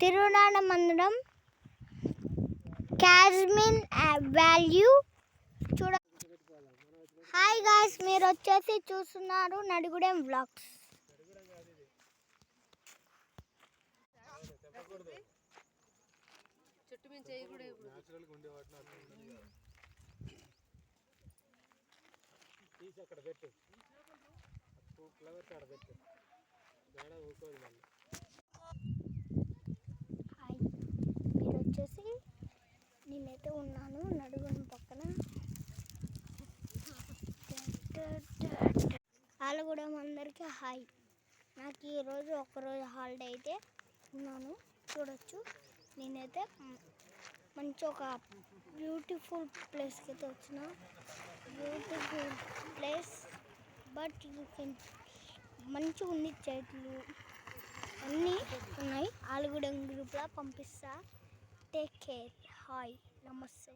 తిరునాడ మందిరం క్యాజ్మిన్ వాల్యూ చూడ. Hi guys, మీరు వచ్చేసి చూస్తున్నారు నడిగూడెం వ్లాగ్స్. హాయ్, మీరు వచ్చేసి నేనైతే ఉన్నాను నడుగుని పక్కన. ఆలగూడెం అందరికీ హాయ్. నాకు ఈరోజు ఒక్కరోజు హాలిడే అయితే ఉన్నాను. చూడొచ్చు, నేనైతే మంచి ఒక బ్యూటిఫుల్ ప్లేస్కి అయితే వచ్చిన. Beautiful place, but you can మంచిగా ఉంది. చెట్లు అన్నీ ఉన్నాయి. ఆలగూడెం గ్రూప్లో పంపిస్తా. Take care. హాయ్, నమస్తే.